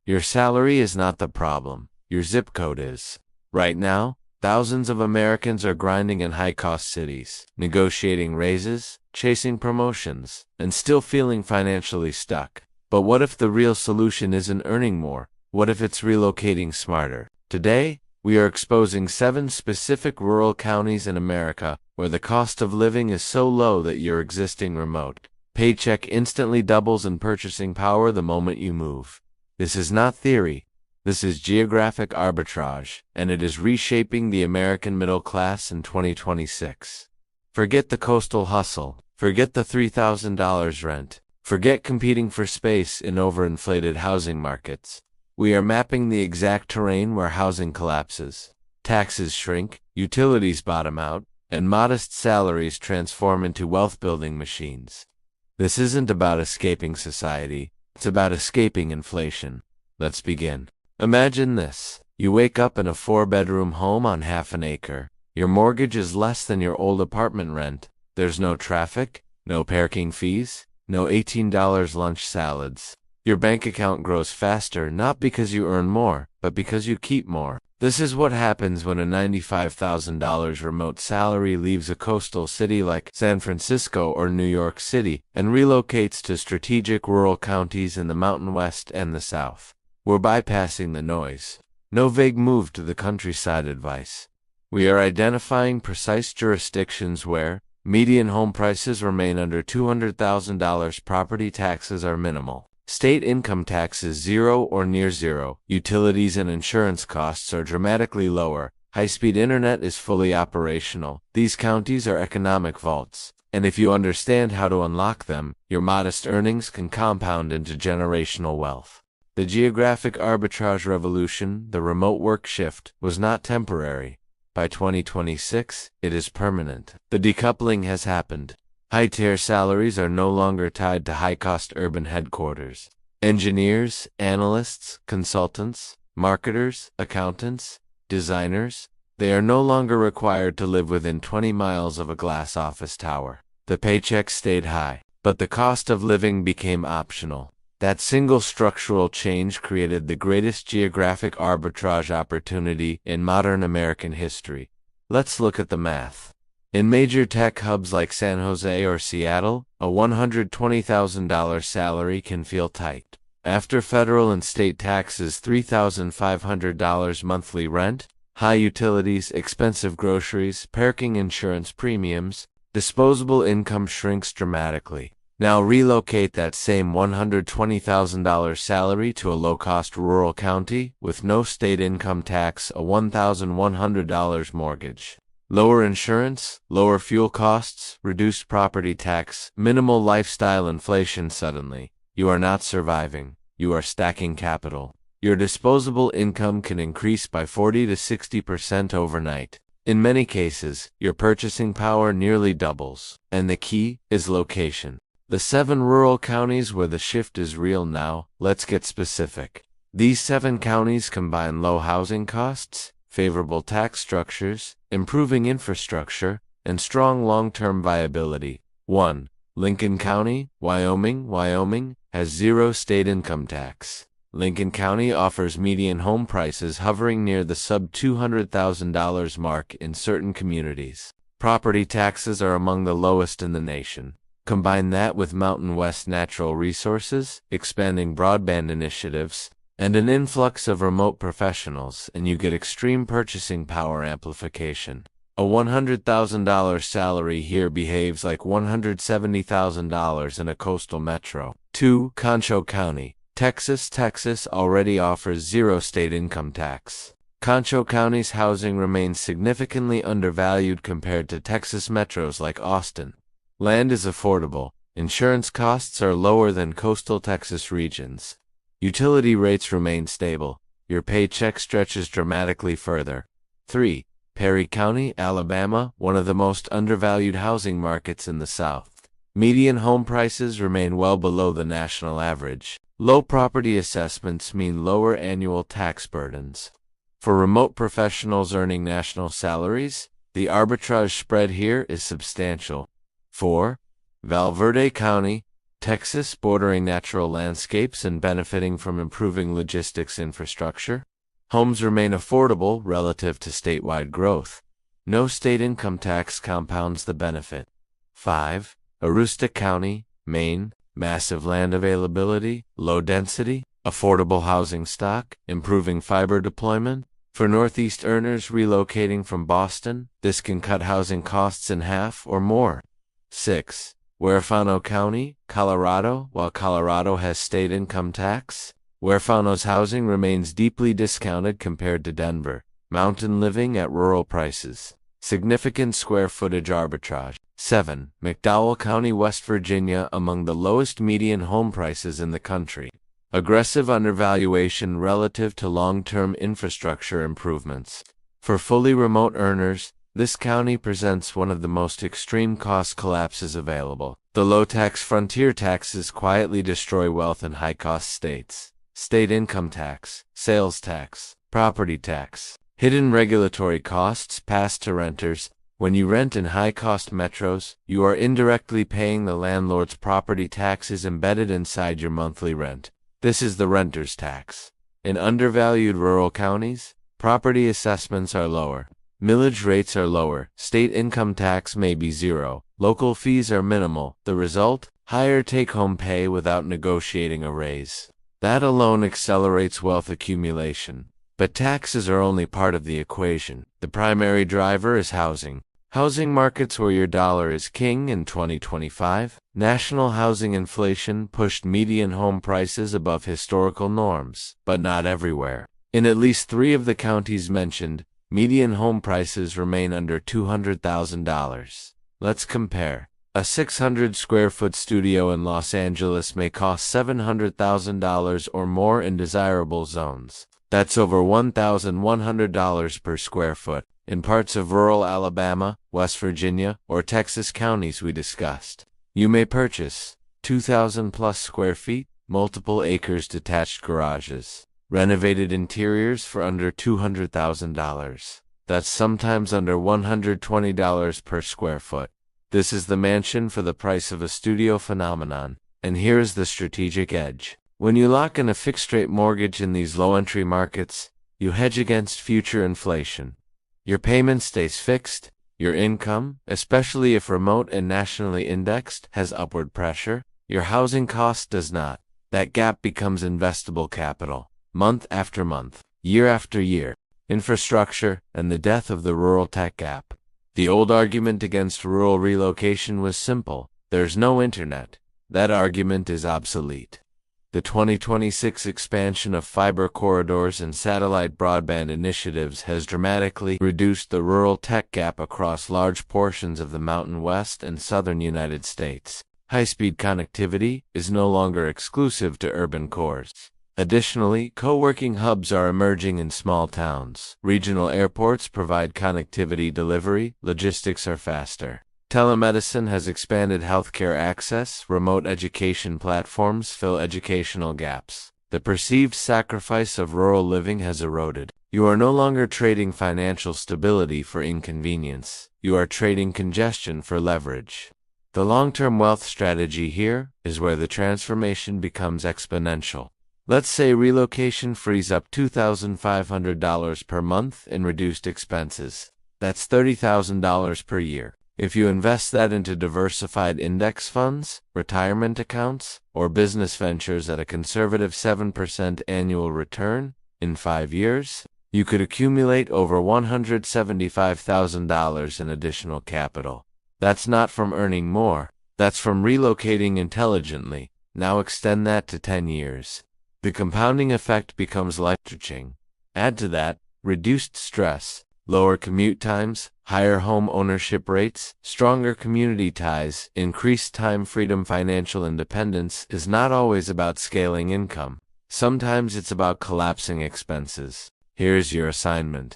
Your salary is not the problem. Your zip code is. Right now, thousands of Americans are grinding in high-cost cities, negotiating raises, chasing promotions, and still feeling financially stuck. But what if the real solution isn't earning more? What if it's relocating smarter? Today, we are exposing 7 specific rural counties in America where the cost of living is so low that your existing remote paycheck instantly doubles in purchasing power the moment you move. This is not theory. This is geographic arbitrage, and it is reshaping the American middle class in 2026. Forget the coastal hustle. Forget the $3,000 rent. Forget competing for space in overinflated housing markets. We are mapping the exact terrain where housing collapses, taxes shrink, utilities bottom out, and modest salaries transform into wealth-building machines. This isn't about escaping society. It's about escaping inflation. Let's begin. Imagine this. You wake up in a 4-bedroom home on half an acre. Your mortgage is less than your old apartment rent. There's no traffic, no parking fees, no $18 lunch salads. Your bank account grows faster not because you earn more, but because you keep more. This is what happens when a $95,000 remote salary leaves a coastal city like San Francisco or New York City and relocates to strategic rural counties in the Mountain West and the South. We're bypassing the noise. No vague move to the countryside advice. We are identifying precise jurisdictions where median home prices remain under $200,000, property taxes are minimal, state income tax is zero or near zero, utilities and insurance costs are dramatically lower, high-speed internet is fully operational. These counties are economic vaults, and if you understand how to unlock them, your modest earnings can compound into generational wealth. The geographic arbitrage revolution, the remote work shift, was not temporary. By 2026, it is permanent. The decoupling has happened. High-tier salaries are no longer tied to high-cost urban headquarters. Engineers, analysts, consultants, marketers, accountants, designers, they are no longer required to live within 20 miles of a glass office tower. The paycheck stayed high, but the cost of living became optional. That single structural change created the greatest geographic arbitrage opportunity in modern American history. Let's look at the math. In major tech hubs like San Jose or Seattle, a $120,000 salary can feel tight. After federal and state taxes, $3,500 monthly rent, high utilities, expensive groceries, parking insurance premiums, disposable income shrinks dramatically. Now relocate that same $120,000 salary to a low-cost rural county with no state income tax, a $1,100 mortgage. Lower insurance, lower fuel costs, reduced property tax, minimal lifestyle inflation. Suddenly, you are not surviving, you are stacking capital. Your disposable income can increase by 40 to 60% overnight. In many cases, your purchasing power nearly doubles. And the key is location. The 7 rural counties where the shift is real now, let's get specific. These 7 counties combine low housing costs, favorable tax structures, improving infrastructure, and strong long-term viability. 1. Lincoln County, Wyoming. Wyoming has 0 state income tax. Lincoln County offers median home prices hovering near the sub-$200,000 mark in certain communities. Property taxes are among the lowest in the nation. Combine that with Mountain West natural resources, expanding broadband initiatives, and an influx of remote professionals, and you get extreme purchasing power amplification. A $100,000 salary here behaves like $170,000 in a coastal metro. 2. Concho County, Texas. Texas already offers 0 state income tax. Concho County's housing remains significantly undervalued compared to Texas metros like Austin. Land is affordable, insurance costs are lower than coastal Texas regions. Utility rates remain stable, your paycheck stretches dramatically further. 3. Perry County, Alabama, one of the most undervalued housing markets in the South. Median home prices remain well below the national average. Low property assessments mean lower annual tax burdens. For remote professionals earning national salaries, the arbitrage spread here is substantial. 4. Val Verde County, Texas, bordering natural landscapes and benefiting from improving logistics infrastructure. Homes remain affordable relative to statewide growth. No state income tax compounds the benefit. 5. Aroostook County, Maine, massive land availability, low density, affordable housing stock, improving fiber deployment. For Northeast earners relocating from Boston, this can cut housing costs in half or more. 6. Huerfano County, Colorado. While Colorado has state income tax, Huerfano's housing remains deeply discounted compared to Denver. Mountain living at rural prices. Significant square footage arbitrage. 7. McDowell County, West Virginia, among the lowest median home prices in the country. Aggressive undervaluation relative to long-term infrastructure improvements. For fully remote earners, this county presents one of the most extreme cost collapses available. The low-tax frontier taxes quietly destroy wealth in high-cost states. State income tax, sales tax, property tax. Hidden regulatory costs passed to renters. When you rent in high-cost metros, you are indirectly paying the landlord's property taxes embedded inside your monthly rent. This is the renter's tax. In undervalued rural counties, property assessments are lower. Millage rates are lower. State income tax may be zero. Local fees are minimal. The result? Higher take-home pay without negotiating a raise. That alone accelerates wealth accumulation. But taxes are only part of the equation. The primary driver is housing. Housing markets where your dollar is king. In 2025, national housing inflation pushed median home prices above historical norms, but not everywhere. In at least 3 of the counties mentioned, median home prices remain under $200,000. Let's compare. A 600 square foot studio in Los Angeles may cost $700,000 or more in desirable zones. That's over $1,100 per square foot. In parts of rural Alabama, West Virginia, or Texas counties we discussed, you may purchase 2,000 plus square feet, multiple acres, detached garages, renovated interiors for under $200,000. That's sometimes under $120 per square foot. This is the mansion for the price of a studio phenomenon. And here's the strategic edge. When you lock in a fixed-rate mortgage in these low-entry markets, you hedge against future inflation. Your payment stays fixed. Your income, especially if remote and nationally indexed, has upward pressure. Your housing cost does not. That gap becomes investable capital. Month after month, year after year. Infrastructure and the death of the rural tech gap. The old argument against rural relocation was simple. There's no internet. That argument is obsolete. The 2026 expansion of fiber corridors and satellite broadband initiatives has dramatically reduced the rural tech gap across large portions of the Mountain West and Southern United States. High-speed connectivity is no longer exclusive to urban cores. Additionally, co-working hubs are emerging in small towns. Regional airports provide connectivity delivery. Logistics are faster. Telemedicine has expanded healthcare access. Remote education platforms fill educational gaps. The perceived sacrifice of rural living has eroded. You are no longer trading financial stability for inconvenience. You are trading congestion for leverage. The long-term wealth strategy here is where the transformation becomes exponential. Let's say relocation frees up $2,500 per month in reduced expenses. That's $30,000 per year. If you invest that into diversified index funds, retirement accounts, or business ventures at a conservative 7% annual return, in 5 years, you could accumulate over $175,000 in additional capital. That's not from earning more. That's from relocating intelligently. Now extend that to 10 years. The compounding effect becomes life-changing. Add to that, reduced stress, lower commute times, higher home ownership rates, stronger community ties, increased time freedom. Financial independence is not always about scaling income. Sometimes it's about collapsing expenses. Here's your assignment.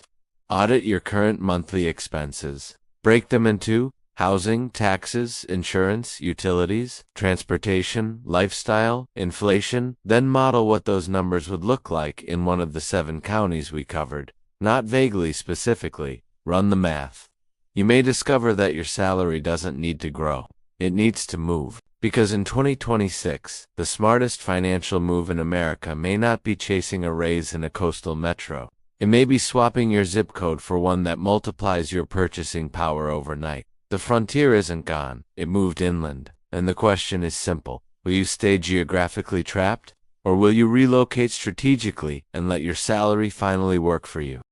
Audit your current monthly expenses. Break them into housing, taxes, insurance, utilities, transportation, lifestyle, inflation. Then model what those numbers would look like in one of the 7 counties we covered. Not vaguely, specifically. Run the math. You may discover that your salary doesn't need to grow. It needs to move. Because in 2026, the smartest financial move in America may not be chasing a raise in a coastal metro. It may be swapping your zip code for one that multiplies your purchasing power overnight. The frontier isn't gone, it moved inland. And the question is simple. Will you stay geographically trapped? Or will you relocate strategically and let your salary finally work for you?